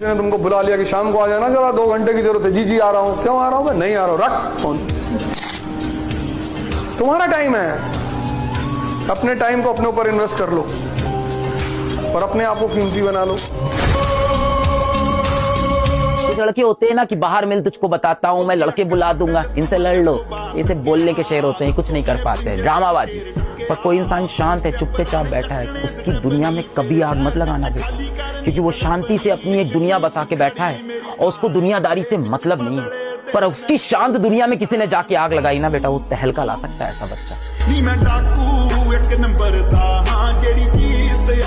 ने तुमको बुला लिया कि शाम को आ जाना, जरा 2 घंटे की जरूरत है। जी जी आ रहा हूँ। क्यों आ रहा हूँ? मैं नहीं आ रहा हूँ। रख फोन। तुम्हारा टाइम है, अपने टाइम को अपने ऊपर इन्वेस्ट कर लो और अपने आप को कीमती बना लो। कुछ लड़के होते हैं ना कि बाहर मिल, तुझको बताता हूँ, मैं लड़के बुला दूंगा, इनसे लड़ लो। इसे बोलने के शेर होते हैं, कुछ नहीं कर पाते हैं, ड्रामाबाजी। पर कोई इंसान शांत है, चुपके चाप बैठा है, उसकी दुनिया में कभी आग मत लगाना बेटा, क्योंकि वो शांति से अपनी एक दुनिया बसा के बैठा है और उसको दुनियादारी से मतलब नहीं है। पर उसकी शांत दुनिया में किसी ने जाके आग लगाई ना बेटा, वो तहलका ला सकता है ऐसा बच्चा।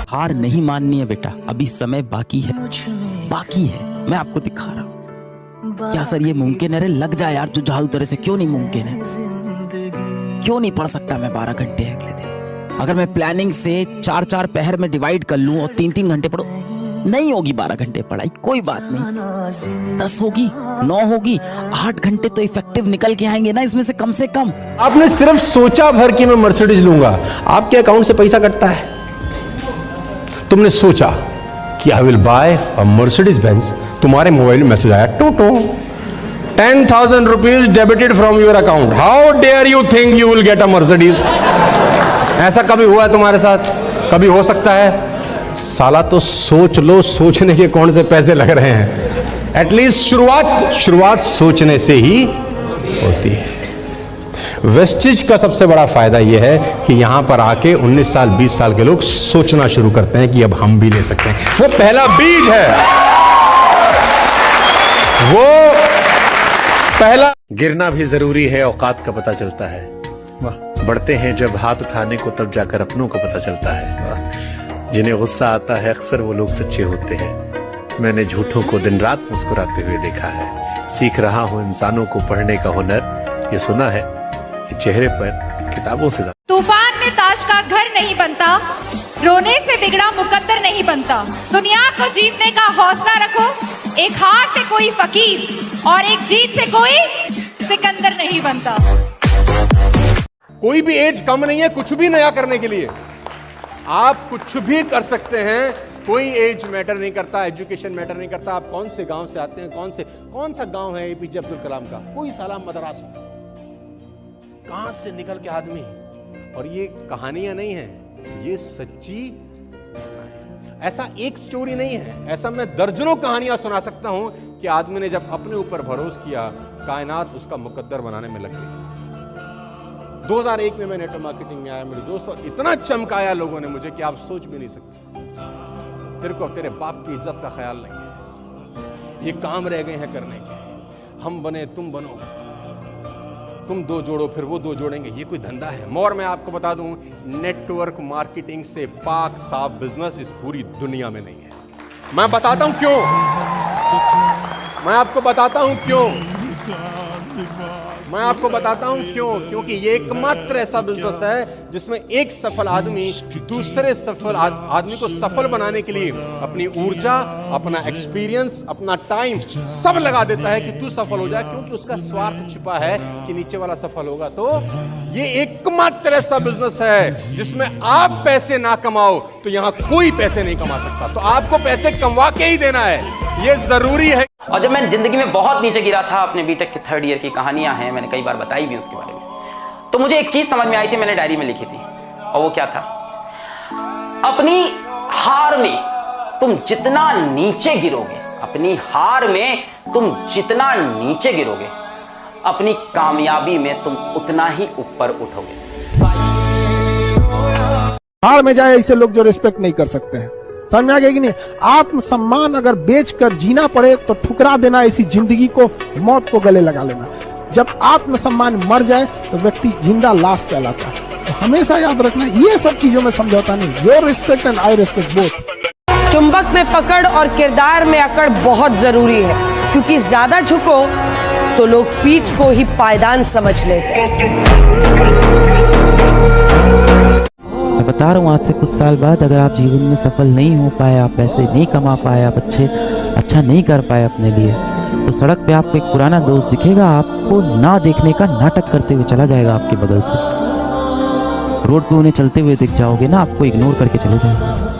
हार नहीं माननी है बेटा, अभी समय बाकी है, बाकी है। मैं आपको दिखा रहा हूँ। क्या सर ये मुमकिन है? अरे लग जाए यार, जो झाड़ू तरह से क्यों नहीं मुमकिन है? क्यों नहीं पढ़ सकता मैं 12 घंटे अगले दिन? अगर मैं प्लानिंग से 4-4 पहर में डिवाइड कर लूं और 3-3 घंटे पढ़ो, नहीं होगी 12 घंटे पढ़ाई, कोई बात नहीं। 10 होगी, 9 होगी, 8 घंटे तो इफेक्टिव निकल के आएंगे ना इसमें से कम। आपने सिर्फ सोचा भर कि मैं मर्सिडीज लूंगा, आपके अकाउंट से पैसा कटता है। तुमने सोचा कि I will buy a Mercedes Benz, तुम्हारे मोबाइल में मैसेज आया, टोटो 10,000 rupees debited from your account. How dare you think you will get a Mercedes? ऐसा कभी हुआ है तुम्हारे साथ? कभी हो सकता है? साला तो सोच लो, सोचने के कौन से पैसे लग रहे हैं? एटलीस्ट शुरुआत सोचने से ही होती है। वेस्टिज का सबसे बड़ा फायदा यह है कि यहां पर आके 19 साल 20 साल के लोग सोचना शुरू करते हैं कि अब हम भी ले सकते हैं। वो पहला बीज है, वो पहला। गिरना भी जरूरी है, औकात का पता चलता है। बढ़ते हैं जब हाथ उठाने को, तब जाकर अपनों को पता चलता है। जिन्हें गुस्सा आता है अक्सर वो लोग सच्चे होते हैं। मैंने झूठों को दिन रात मुस्कुराते हुए देखा है। सीख रहा हूँ इंसानों को पढ़ने का हुनर। ये सुना है कि चेहरे पर किताबों से तूफान में ताश का घर नहीं बनता, रोने से बिगड़ा मुकद्दर नहीं बनता। दुनिया को जीतने का हौसला रखो, एक हार से कोई फकीर और एक जीत से कोई सिकंदर नहीं बनता। कोई भी एज कम नहीं है कुछ भी नया करने के लिए। आप कुछ भी कर सकते हैं, कोई एज मैटर नहीं करता, एजुकेशन मैटर नहीं करता। आप कौन से गांव से आते हैं, कौन सा गांव है एपीजे अब्दुल कलाम का? कोई सलाम मदरास, कहां से निकल के आदमी। और ये कहानियां नहीं है, ये सच्ची, ऐसा एक स्टोरी नहीं है, ऐसा मैं दर्जनों कहानियां सुना सकता हूं कि आदमी ने जब अपने ऊपर भरोसा किया, कायनात उसका मुकद्दर बनाने में लग गई। 2001 में मैं नेटवर्क मार्केटिंग में आया, मेरे दोस्तों इतना चमकाया लोगों ने मुझे कि आप सोच भी नहीं सकते। तेरे को तेरे बाप की इज्जत का ख्याल नहीं है, ये काम रह गए हैं करने के। हम बने, तुम बनो, तुम 2 जोड़ो फिर वो 2 जोड़ेंगे, ये कोई धंधा है? और मैं आपको बता दूं, नेटवर्क मार्केटिंग से पाक साफ बिजनेस इस पूरी दुनिया में नहीं है। मैं बताता हूं क्यों, मैं आपको बताता हूं क्यों, मैं आपको बताता हूं क्यों। क्योंकि ये एकमात्र ऐसा बिजनेस है जिसमें एक सफल आदमी दूसरे सफल आदमी को सफल बनाने के लिए अपनी ऊर्जा, अपना एक्सपीरियंस, अपना टाइम सब लगा देता है कि तू सफल हो जाए, क्योंकि उसका स्वार्थ छिपा है कि नीचे वाला सफल होगा। तो ये एकमात्र ऐसा बिजनेस है जिसमें आप पैसे ना कमाओ तो यहां कोई पैसे नहीं कमा सकता। तो आपको पैसे कमा के ही देना है, ये जरूरी है। और जब मैं जिंदगी में बहुत नीचे गिरा था, अपने बीटेक के 3rd ईयर की कहानियां हैं, मैंने कई बार बताई भी उसके बारे में, तो मुझे एक चीज समझ में आई थी, मैंने डायरी में लिखी थी, और वो क्या था? अपनी हार में तुम जितना नीचे गिरोगे, अपनी हार में तुम जितना नीचे गिरोगे, अपनी कामयाबी में तुम उतना ही ऊपर उठोगे। हार में जाए ऐसे लोग जो रिस्पेक्ट नहीं कर सकते हैं। समझ में आ गया कि नहीं? आत्मसम्मान अगर बेचकर जीना पड़े तो ठुकरा देना, ऐसी जिंदगी को, मौत को गले लगा लेना। जब आत्मसम्मान मर जाए तो व्यक्ति जिंदा लाश कहलाता है। तो हमेशा याद रखना, ये सब चीजों में समझौता नहीं। Your respect and I respect both. चुंबक में पकड़ और किरदार में अकड़ बहुत जरूरी है, क्योंकि ज्यादा झुको तो लोग पीठ को ही पायदान समझ लेते हैं। मैं बता रहा हूँ, आज से कुछ साल बाद अगर आप जीवन में सफल नहीं हो पाए, आप पैसे नहीं कमा पाए, आप अच्छा नहीं कर पाए अपने लिए, तो सड़क पे आपको एक पुराना दोस्त दिखेगा, आपको ना देखने का नाटक करते हुए चला जाएगा आपके बगल से। रोड पे उन्हें चलते हुए दिख जाओगे ना, आपको इग्नोर करके चले जाएगा।